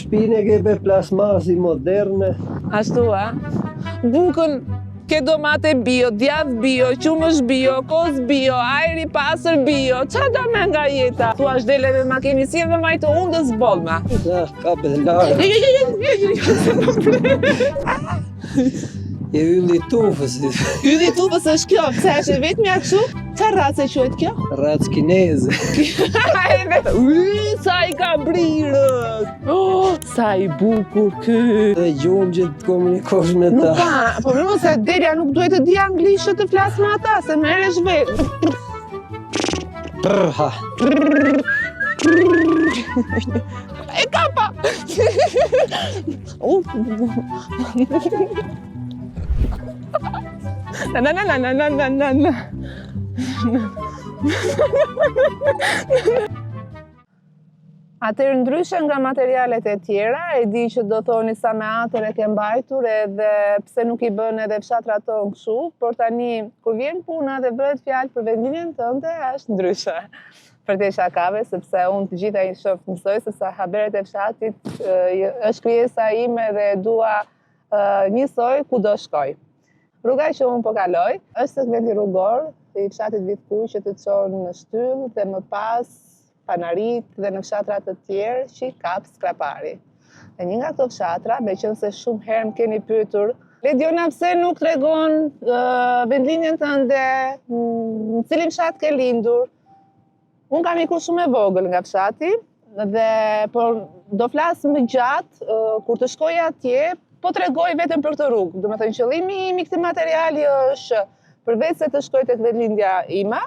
shpinë ke me plasmasi moderne. Ashtu, a? Bukën ke domate bio, djath bio, qumësh bio, koz bio, ajri pasër bio. Qa do me nga jeta? Tu ashtë dele me makini si edhe majtë undës bolma. Ka belarë. Je ylli tufës. Ylli tufës është kjo, pëse është e vetë mja këshu? Qa racë e quet kjo? Racë kineze. Sa i ka brirët! Sa i bukur ky! Dhe gjumë që të komunikosh me ta. Nuk ka, po më se Delia nuk duhet të di anglishtë të flasë me ata, se merresh vetë. Prrha. E kapa! Na. Atëherë ndryshe nga materialet e tjera, e di që do thoni sa me atër e ke mbajtur edhe pse nuk i bën edhe fshatra tonë kështu, por tani kur vjen puna dhe bëhet fjalë për vendinjen tënde, është ndryshe. Për te shakave, sepse unë të gjitha i shoh mësoj, sepse haberet e fshatit është krijesa ime dhe dua njësoj ku do shkoj. Rruga që unë po kaloj është tek vendi rrugor i fshatit Vitkuj që të çon në shtyllë dhe më pas Panarit dhe në fshatra të tjerë që i kap Skrapari. Dhe një nga këto fshatra, me qenë se shumë herë më keni pyetur, Lediona pse nuk tregon vendlinjen tënde, në cilin fshat ke lindur. Unë kam ikur shumë e vogël nga fshati dhe por do flas më gjatë kur të shkoj atje. Po tregoj vetëm për këtë rrugë, do me thënë qëllimi im i këtij materiali është përveç se të shkoj tek vendlindja ime,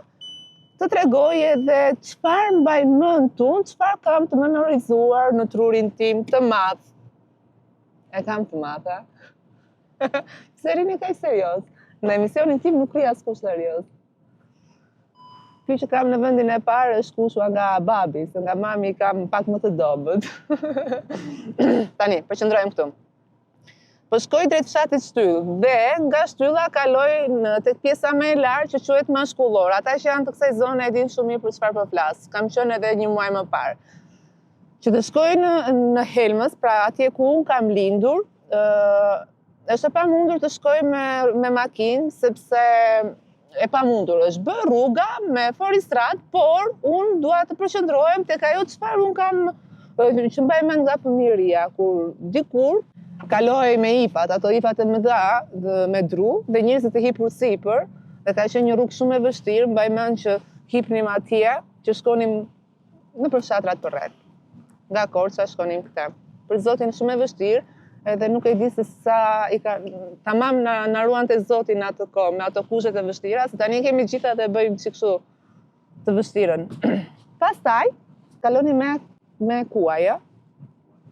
të tregoj edhe çfarë mbaj mend unë, çfarë kam të memorizuar në trurin tim të madh. E kam të madh, a? Pse rini kaq serioz? Në emisionin tim nuk ri askush serioz. Ky që kam në vendin e parë është kushua nga babi, se nga mami kam pak më të dobët. Tani, përqendrojmë këtu. Po shkoj drejt fshatit shtyllë dhe nga shtylla kaloj tek pjesa më e lartë që quhet mashkullor. Ata që janë të kësaj zone e din shumë mirë për çfarë po flas. Kam qenë edhe një muaj më parë. Që të shkoj në Helmës, pra atje ku unë kam lindur, është e pamundur të shkoj me makinë sepse e pamundur është bë rruga me foristrat, por unë dua të përqendrohem tek ajo çfarë unë kam që mbaj mend nga fëmijëria, kur dikur kaloj me ifat, ato ifat e mëdha me dru dhe njerëzit e hipur sipër, dhe ka qenë një rrugë shumë e vështirë, mbaj mend që hipnim atje, që shkonim në fshatrat përreth. Nga Korça shkonim këte. Për zotin shumë e vështirë, edhe nuk e di se sa i ka tamam na ruante zoti në atë kohë, me ato kushtet e vështira, se tani kemi gjitha dhe bëjmë kështu të vështirën. Pastaj kaloni me kuaj,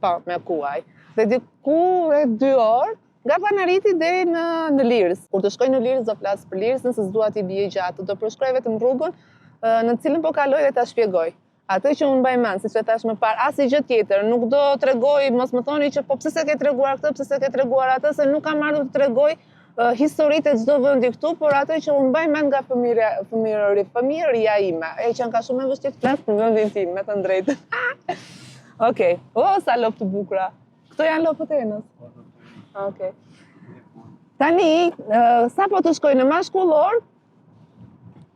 po, me kuaj. Dhe diku e 2 orë, nga Panariti deri në Lirës. Kur të shkoj në Lirës do flas për Lirës, nëse s'dua t'i bie gjatë, do përshkruaj vetëm rrugën në cilën po kaloj dhe ta shpjegoj. Atë që unë mbaj mend, siç e thash më parë, as i gjë tjetër, nuk do tregoj, mos më thoni që po pse s'e ke treguar këtë, pse s'e ke treguar atë, se nuk kam ardhur të tregoj historitë e çdo vendi këtu, por atë që unë mbaj mend nga fëmijëria ime. E që ka shumë e vështirë të flas për vendin tim, me të drejtën. Okej. Sa lopë të bukura. Këto janë lopët e enës? Okej. Tani, sa po të shkoj në mashkullor,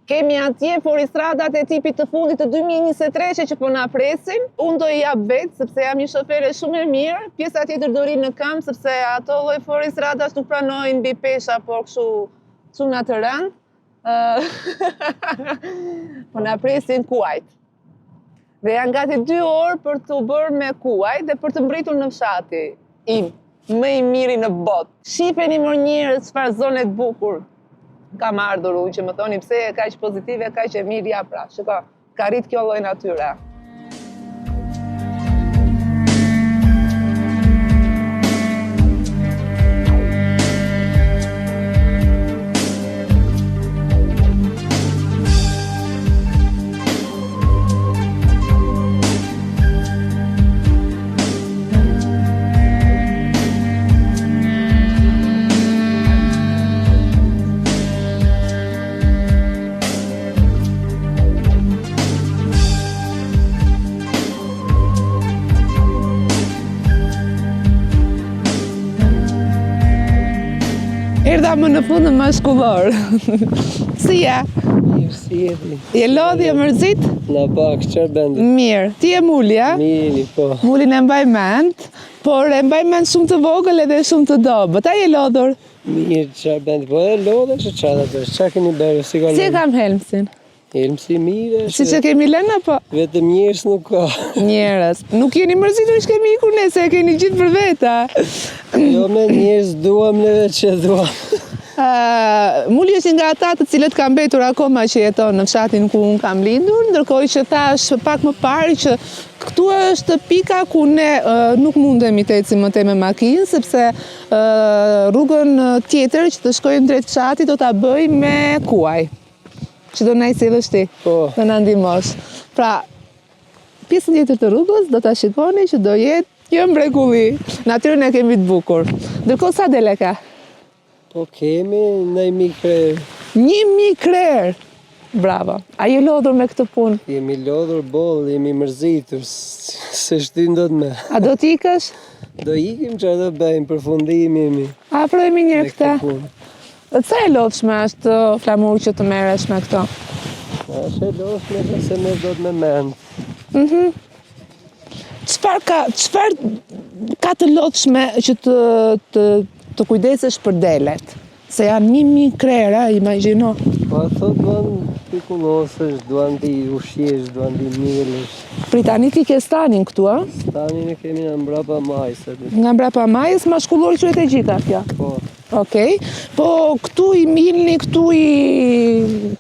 kemi atje foristradat e tipit të fundit të 2023 që po na presin. Unë do i jap vetë, sepse jam një shofere shumë e mirë. Pjesa tjetër do ri në këmbë, sepse ato lloj foristradash nuk pranojnë mbi pesha, por kështu çuna të rënd. Po na presin kuajt. Dhe janë gati 2 orë për të bërë me kuaj dhe për të mbritur në fshati im, më i miri në botë. Shifeni më njerëz çfarë zone të bukur kam ardhur unë, që më thoni pse e kaq pozitive, kaq e mirë, ja pra, shiko, ka rrit kjo lloj natyre. Erdha më në fund në mashkullor. Si ja? Mirë, si jeti? Je lodhi e mërzit? Na pak, çfarë bëndi? Mirë. Ti je muli, a? Mili, po. Mulin e mbaj mend, por e mbaj mend shumë të vogël edhe shumë të dobët. A je lodhur? Mirë, çfarë bëndi? Po e lodhe që çfarë atë? Çfarë keni bërë? Si ka Si e kam helmsin? Helmsi mirë, Si që kemi lënë apo? vetëm njerëz nuk ka. Njerës. Nuk jeni mërzitur që kemi ikur ne, se e keni gjithë për veta. Jo me njerëz duam neve që duam. Muli është nga ata të cilët kam mbetur akoma që jeton në fshatin ku unë kam lindur, ndërkohë që thash pak më parë që këtu është pika ku ne nuk mundemi të ecim më tej me makinë, sepse rrugën tjetër që të shkojmë drejt fshatit do ta bëj me kuaj. Që do na i sjellësh ti, Po. do na ndihmosh. Pra, pjesën tjetër të rrugës do ta shikoni që do jetë një mrekulli. Natyrën e kemi të bukur. Ndërkohë sa dele ka? Po kemi 1000 krerë. 1000 krerë. Bravo. A je lodhur me këtë punë? Jemi lodhur boll, jemi mërzitur, se shtyn do të me. A do t'ikësh? Do ikim që do bëjmë, përfundim jemi Afrojemi një me këta. këtë punë. Sa e lodhshme është flamur që të merresh me këto? Është e lodhshme se ne do të me mend. Çfarë ka të lodhshme që të kujdesesh për delet? Se janë 1000 krera, imagjino. Po ato duan t'i kullosësh, duan t'i ushqesh, duan t'i mielësh. Pritani ti ke stanin këtu, a? Tani ne kemi në mbrapa majse. Nga mbrapa majës, mashkullor quhet e gjitha kjo. Po, Okej. Po këtu i milni, këtu i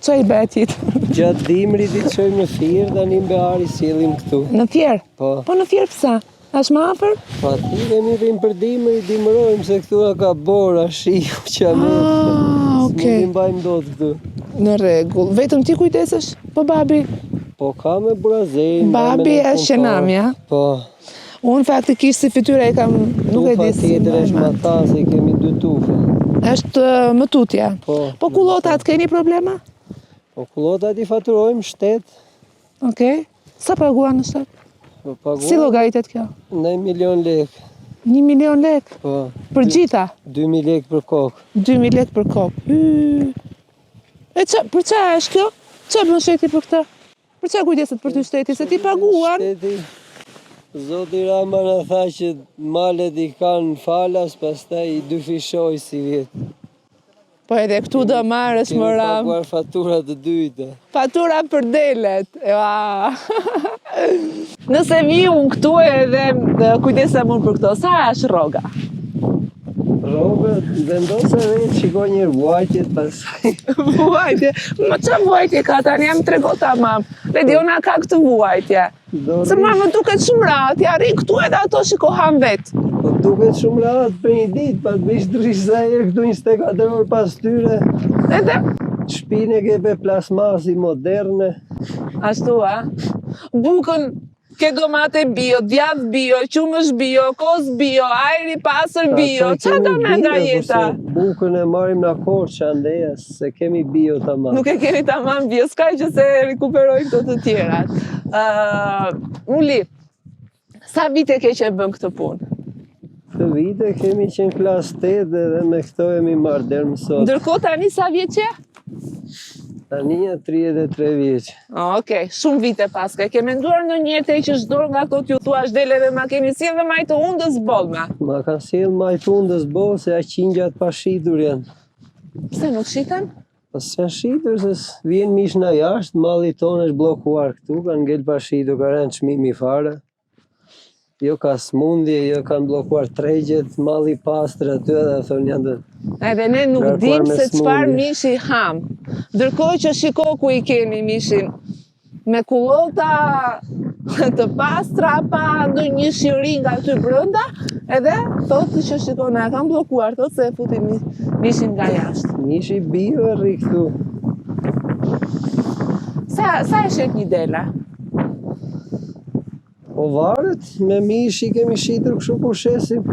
çoj betit. gjatë dimrit i çojmë në Fier, tani mbe ari sjellim këtu. Në Fier. Po, Po në Fier psa? Është më afër? po aty kemi rrim për dimër, i dimërojmë se këtu ka bora, shiu, qamet. Okej. Nuk i mbajmë dot këtu. Në rregull. Vetëm ti kujdesesh? Po babi. Po ka me burazej. Babi është qenamja. Po. Unë faktikisht si fytyra e kam, nuk e di si. Tjetër është më. mata se kemi 2 tufe. Është më tutja. Po. Po kullotat keni problema? Po kullotat i faturojmë shtet. Okej. Sa paguan në shtet? Po paguam. Si llogaritet kjo? 1 milion lek. 1 milion lek Po. për gjitha. 2000 lek për kokë. 2000 lek për kokë. Për qa është kjo? Qa bën shteti për këtë? Për qa kujdeset për ty shteti? Se ti paguan? Shteti, Zoti Rama na tha që malet i kanë falas, pastaj i dyfishoj si vjetë. Po edhe këtu do marrësh më Kemi ram. paguar faturat të dyta. Fatura për delet. Ua. Nëse vi unë këtu edhe kujdesem unë për këto, sa është rroga? Robert, vendose vetë, shikoj një vuajtjet pasaj. Vuajtje? Më qa vuajtje ka tani, jam tregot tamam. Lediona ka këtë vuajtje. Se më duket shumë rahat, ja ri këtu edhe ato shikohan vetë. Po duket shumë rahat për një ditë, pa të vish drisht sa herë këtu 24 orë pas tyre. Edhe? Shpine ke pe plasmasi moderne. Ashtu, a? Bukën ke domate bio, djath bio, qumësh bio, kos bio, ajri pasër bio, qa do me nga jeta? Bukën e marim në Korçë andeja, se kemi bio tamam. Nuk e kemi tamam bio, s'ka që se rikuperojnë këto të tjerat. Muli, sa vite ke që bën këtë punë? Këtë vite kemi qenë klasë 8 dhe me këto jemi marrë deri më sot. Ndërkohë tani sa vjeç je? Tani ja 33 vjeç. Okej, shumë vite paska. Ke menduar ndonjëherë te që çdo nga ato t'ju thua dele dhe ma keni sjellë dhe maj të undës bollma? Ma kanë sjellë majt undës boll se aqingjat pa shitur janë. Pse nuk shiten? Pas janë shitur se vjen mish nga jashtë, malli tonë është bllokuar këtu, kanë ngel pa shitur, ka rënë çmimi fare. Jo ka smundje, jo kanë bllokuar tregjet, malli pastër aty edhe thonë janë të Edhe ne nuk Ngarkuar dim me se çfarë smundje. mishi ham. Ndërkohë që shiko ku i keni mishin. Me kullota të pastra, pa ndonjë shiri nga aty brenda, edhe thotë që shiko na kanë bllokuar, thotë se e futi mishin nga jashtë. mishi bio e rri këtu. Sa e shet një dela? Po varet, me mishi kemi shitur kështu kur shesim.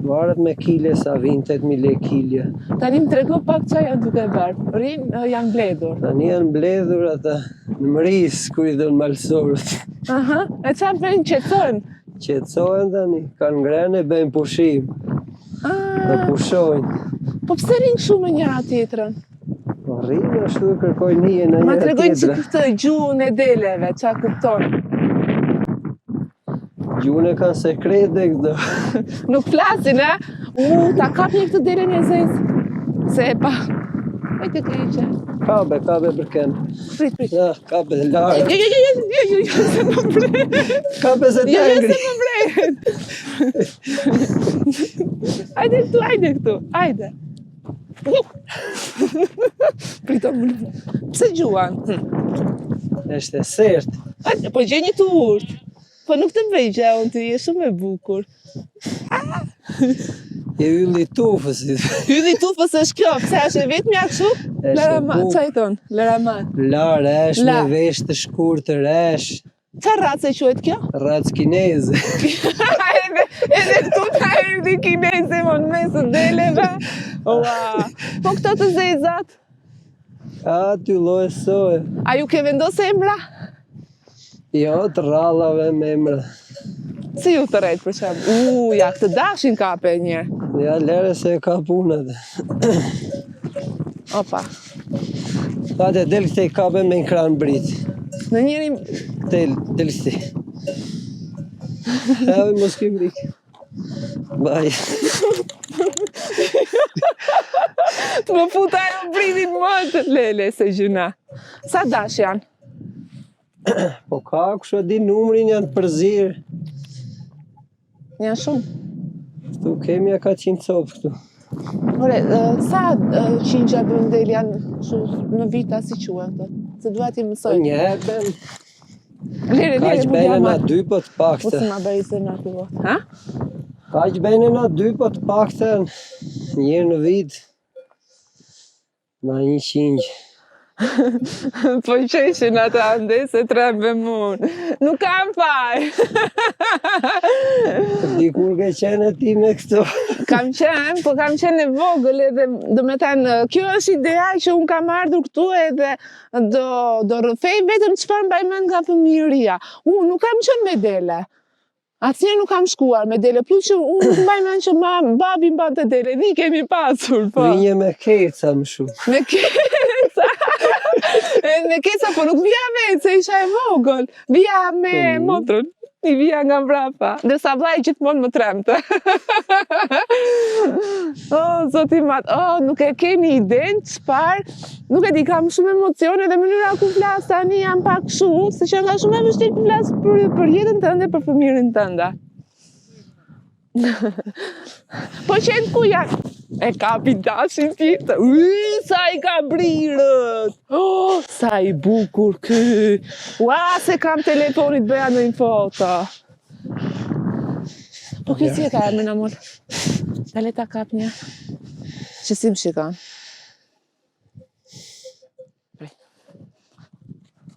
Varet me kile sa vinë 8000 lekë kilja. Tani më trego pak çfarë janë duke bërë. Janë mbledhur. Tani janë mbledhur ata në mëris kur i dhënë malsorët. Aha, e çfarë bëjnë qetësojnë? Qetësohen tani, kanë ngrënë e bëjnë pushim. Do Ah, pushojnë. Po pse rinë kështu me njëra tjetrën? Po rrinë ashtu kërkoj nije në Ma njëra tregojnë që tjetra. këtë gjuhën e deleve, qa kupton? Gjuhën e kanë sekrete këto. Nuk flasin, e? Ta kap një këtë delen e zezë. Se e pa. Ajte keqe. Kabe për kënë. Prit. Ja, kabe dhe larë. Jo, se më brejnë. Kabe se Jo, tengri. se më brejnë. Ajde këtu, ajde. Prito më. Pse gjuan? Eshte sert. Po gjë një të urtë. Po nuk të bëj gjë, unë të je shumë e bukur. Je ylli tufësit. Hylli tufës është kjo, pse është e vetë mja kështu? Leraman, qa i thonë? Leraman. Larë, esh me vesh të shkurtër, esh. Qa race quhet kjo? Rac kineze. Edhe këtu ta erdi kineze më në mesë deleve. Ua. Po këto të zezat? A, ty lojë soje. A ju ke vendos emra? Jo, të rallave me emra. Si ju të rejtë për shemë? Ja, këtë dashin kape një. Ja, lere se ka punët. Opa. Ate, del këte i kape me në kranë brit. Në njëri... Del këte. Evo i mos kim rik. Baj. Të më futa e më britin më të lele se gjuna. Sa dash janë? Po ka, kështu di numrin janë të përzirë. Janë shumë. Këtu kemi a ka 100 copë këtu. Ore, sa qingja bëndel janë në vita si quen të? Se duha ti mësoj. Po njeben. Lere, Ka që mu bene jama. na 2 po të pakte. Mos ma bëj se na të vot. Ha? Ka që bene na 2 po të pakte. Njërë në vit. Na 100. Po qeshin ata ande se trembe mund. Nuk kam faj. Dikur ke qenë ti me këto. Kam qenë, po kam qenë e vogël edhe do me thënë, kjo është ideja që unë kam ardhur këtu edhe do rrëfej vetëm çfarë mbaj mend nga fëmijëria. Unë nuk kam qenë me dele. Asnjëherë nuk kam shkuar me dele, plus që unë nuk mbaj mend që babi mbante dele, ne kemi pasur, po. Vinje me keca më shumë. Me keca. Me keca, po nuk vija vetë, se isha e vogël. Vija me motrën. I vija nga mbrapa. Ndërsa vllai gjithmonë më tremte. Zoti mat, nuk e keni idenë çfarë? Nuk e di, kam shumë emocione dhe mënyra ku flas tani jam pak kështu, se që nga shumë e vështirë të flas për jetën tënde, për fëmijërin tënde. Po qenë ku janë? E kapi dashin tjetë. Sa i ka brirët! Sa i bukur ky! Ua, se kam telefonit bëja në një foto. Po ky si e ka emrin amor? Dale ta kap një. Që si më shikon?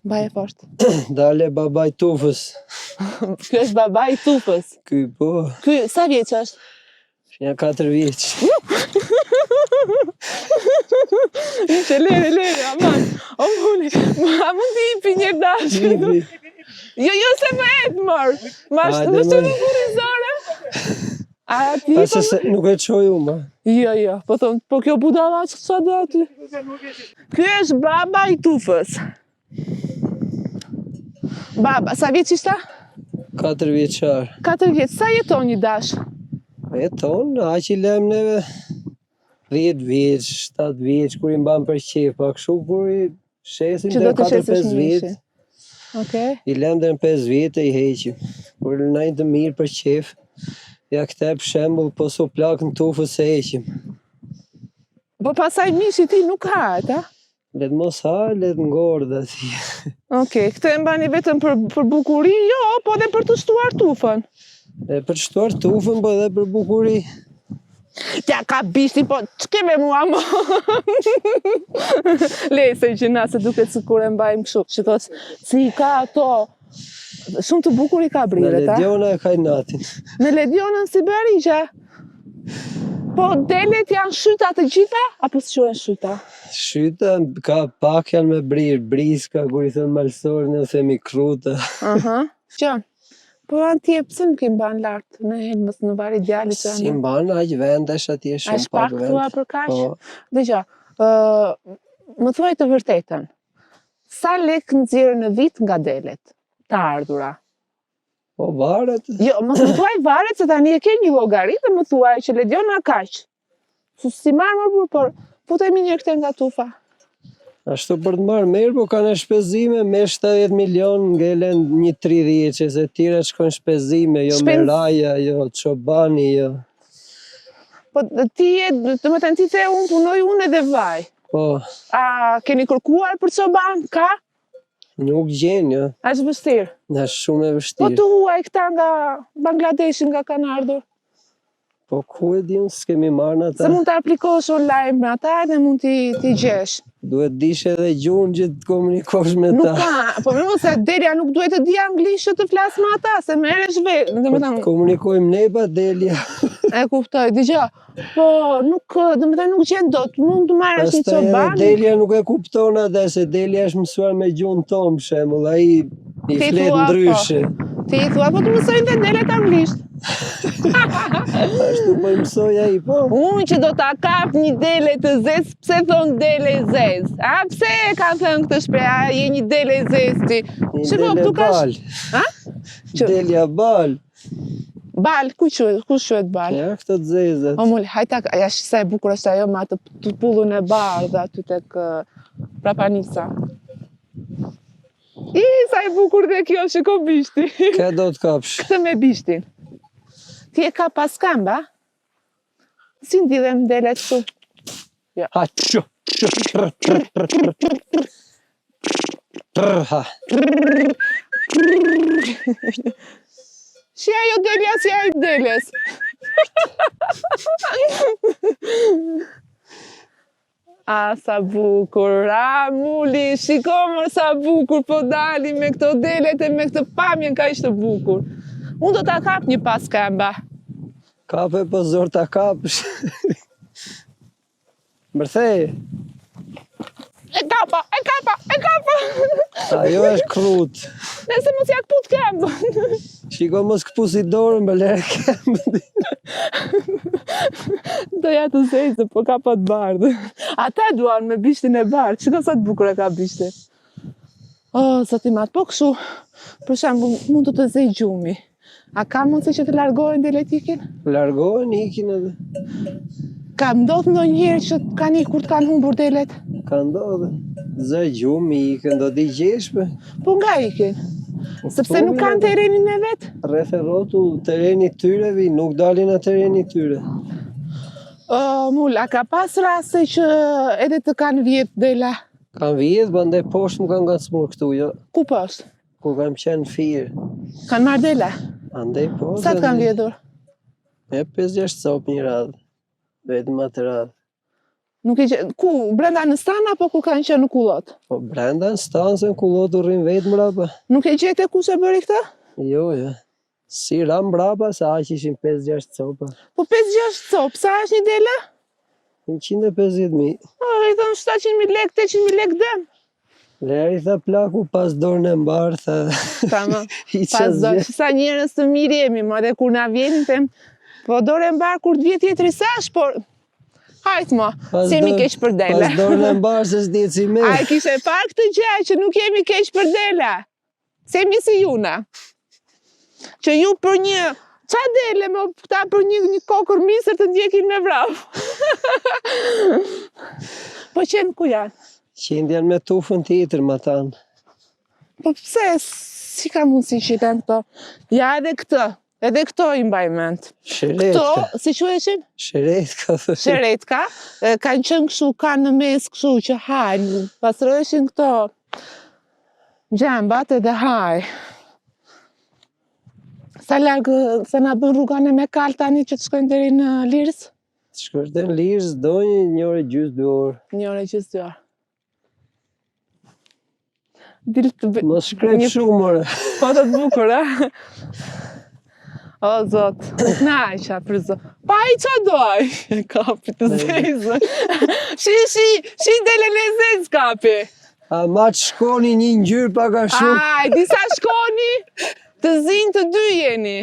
Baje fort. Dale babaj tufës. Ky është baba i tufës. Ky po. Ky, sa vjeç është? Një 4 vjeç. Ishe lere, aman. O mune, a mund t'i ipi një dashin? Jo, se më etë mërë. Ma shtë në kurizore. A ti Pa se nuk e qoj ma. Jo, po kjo budala që sa do aty? Ky është baba i tufës. Baba, sa vjeç ishta? 4 vjeçar. 4 vjeç, sa jeton një dash? Jeton, aq i lem neve 10 vjeç, 7 vjeç, kur i mban për qef, pa kështu kur i shesim Që dhe do të shesesh 4-5 vjet, Okej. i lem dhe në 5 vjet e i heqim. Kur najnë të mirë për qef, ja këte për shembull, po su plak në tufës e heqim. Po pasaj mishi ti nuk ha, ta? Let mos ha, let ngorë dhe ti. Okej, këtë e mbani vetëm për bukuri, jo, po edhe për të shtuar tufën. E për shtuar tufën, po edhe për bukuri. Tja ka bishti, po që keme mua më? Lej se gjëna se duke të kur e mbajmë kështu. Shikos, si i ka ato, shumë të bukur i ka Në brire, ta? Lediona e kaj natin. Në Ledionën si berigja. Po delet janë shyta të gjitha, apo së quhen shyta? Shyta ka pak janë me brirë, briska, kur i thënë malsorën, e themi kruta. Që, Po antje pse nuk i mban lart në Helmës në Vari Djalit? Si mban aq vendesh atje A shumë shpak pak thua vend. për kaq? Po, Dëgjo, më thuaj të vërtetën. Sa lek nxjerrë në vit nga delet të ardhura? po varet. Jo, mos më thuaj varet se tani e ke një llogari dhe më thuaj që lediona kaq. Si marr më burr, por futemi një këte nga tufa. Ashtu për të marrë mirë, po kanë shpenzime me 70 milion ngelen një 30 që se tjera shkojnë shpenzime, jo me raja, jo çobani, jo. Po ti e, të më të ti the unë punoj unë edhe vaj. Po, A keni kërkuar për çoban? Ka? nuk gjen, jo. Është vështirë. Është shumë e Po vështirë. të huaj këta nga Bangladeshin nga kanë ardhur. Po ku e dim, s'kemi marrë në Se ata. mund të aplikosh online me ata dhe mund t'i gjesh. Duhet dish edhe gjuhën që të komunikosh me Nuk ta. ka, po më se Delia nuk duhet të di anglisht që të flas me ata, se merresh vetë, Po të komunikojmë ne pa Delia. e kuptoj, dëgjoj. Po nuk, domethënë nuk gjen dot, mund të marrësh një Pastaj edhe çoban. Delia nuk e kupton atë, se Delia është mësuar me gjuhën tonë, për shembull, ai i Ti flet thua, ndryshe. Ti i thua, po të mësojnë dhe delet anglisht. Ashtu po i mësoj ai, po. Unë që do ta kap një dele të zez, pse thon dele zez? A pse e ka thënë këtë shpreh? A je një dele zez ti? Që po, Dele këtu ka... bal. Ha? Që? Delia bal. Bal, ku quhet bal? Ja, këto të zezat. O mul, hajta, ja sa e bukur është ajo me atë pullun e bardhë aty tek Prapanica. Sa e bukur dhe kjo, shiko bishti. Ka do të kapsh. Këtë me bishtin. Ti e ka pas kamba? Si ndidhem delet këtu? Ha, çu. Ha. Si ajo delja, si ajo deles. A, sa bukur, a, muli, shiko mër sa bukur, po dali me këto delet e me këtë pamjen ka ishte bukur. Unë do ta kap një pas kamba. Kape po zor ta kapsh. Mërthej, E kapa. ajo është krut. Nëse mos ja këput këmbën. Shiko mos këpusi dorën për lere kemë. Doja të zezë, po ka pa të bardhë. Ata duan me bishtin e bardhë, çka sa të bukur e ka bishti. Oh, zoti mat, po kështu, për shembull, mund të zej gjumi. A ka mundësi që të largohen delet ikin? Largohen, ikin edhe. Ka ndodhur ndonjëherë që kanë ikur të kanë humbur delet? Ka ndodhe. Zë gjumi, ikin, do t'i gjeshme. Po nga ikin? Sepse nuk kanë terrenin e vet? Rreth e rrotull terreni tyre vi, nuk dalin në terreni tyre. Mul, a ka pas raste që edhe të kanë vjet dela? Kanë vjetë, ba ndaj poshtë më kanë ngacmur këtu, jo. Ku poshtë? Ku kanë qenë firë. Kanë marrë dela? Andaj poshtë. Sa të kanë vjetur? E 5-6 copë një radhë. Vetëm atë radhë. Nuk e gje... Ku? Brenda në stan apo ku kanë qenë në kullot? Po brenda në stanë se në kullot u rrinë vetë mrapa. Nuk e gjete ku se bëri këtë? Jo, jo. Si ram mrapa, se aq ishin 5-6 copa. Po 5-6 copë, sa është një dele? 150.000. I thonë 700.000 lek, 800.000 lek dëm. Leri tha plaku pas dorën e mbarë, tha. Tama, I pas dorë, që sa njerës të mirë jemi, ma dhe kur na vjenin, them, po dorë e mbarë kur të vjet tjetëri sash, por... Hajtë ma, si jemi keq për dele. Pas dorën e mbarë se s'dihet si me. A e kishe parë këtë gjë që nuk jemi keq për dele. Se jemi si juna. Që ju për një... Qa dele, më këta për një kokër misër të ndjekin me vrap. Po qenë ku janë? Qenë janë me tufën tjetër ma tanë. Po pse, si ka mundësi që janë këto? Ja edhe këto i mbaj mend. Sheretka. Këto, si quheshin? Sheretka. Sheretka, kanë qenë kështu, kanë në mes kështu që hajnë, pastroheshin këto gjembat edhe haj. Sa largë, sa na bën rruga në Mekal tani që të shkojnë deri në Lirës? Të shkosh dhe në Lirës, do një orë gjysë 2 orë. Një orë gjysë 2 orë. Mos shkrep shumë, more. Po të bukur, a? O, Zot, u knaqja për Zot. Pa i qa doj? Kapi të zezën. Shi dele në zezë, kapi. A ma të shkoni një njërë paka shumë. Aj, disa shkoni, Të zinj të dy jeni.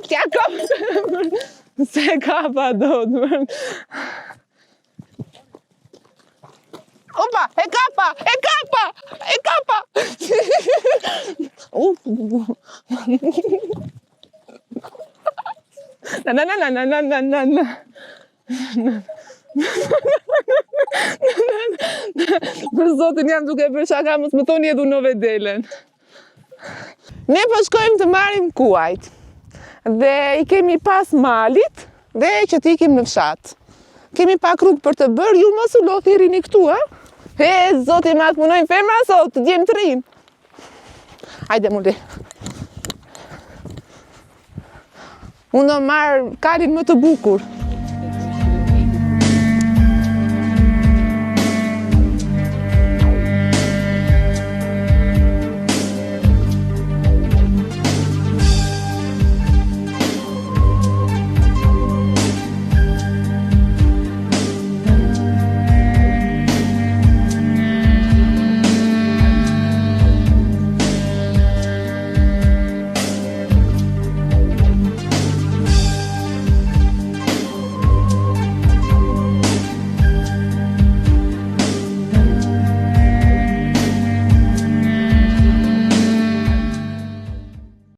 Kja kap... Se kapa do të... Opa, e kapa! E kapa! E kapa! Na. Për zotin jam duke për shaka, mos më thoni edu në vedelen. Ne po shkojmë të marrim kuajt. Dhe i kemi pas malit dhe që t'ikim në fshat. Kemi pak rrugë për të bërë, ju mos u lothi rini këtu, a? He, zoti ma të punojnë femra sot, të gjemë të rinë. Hajde, mulli. Unë do marrë kalin më të bukur.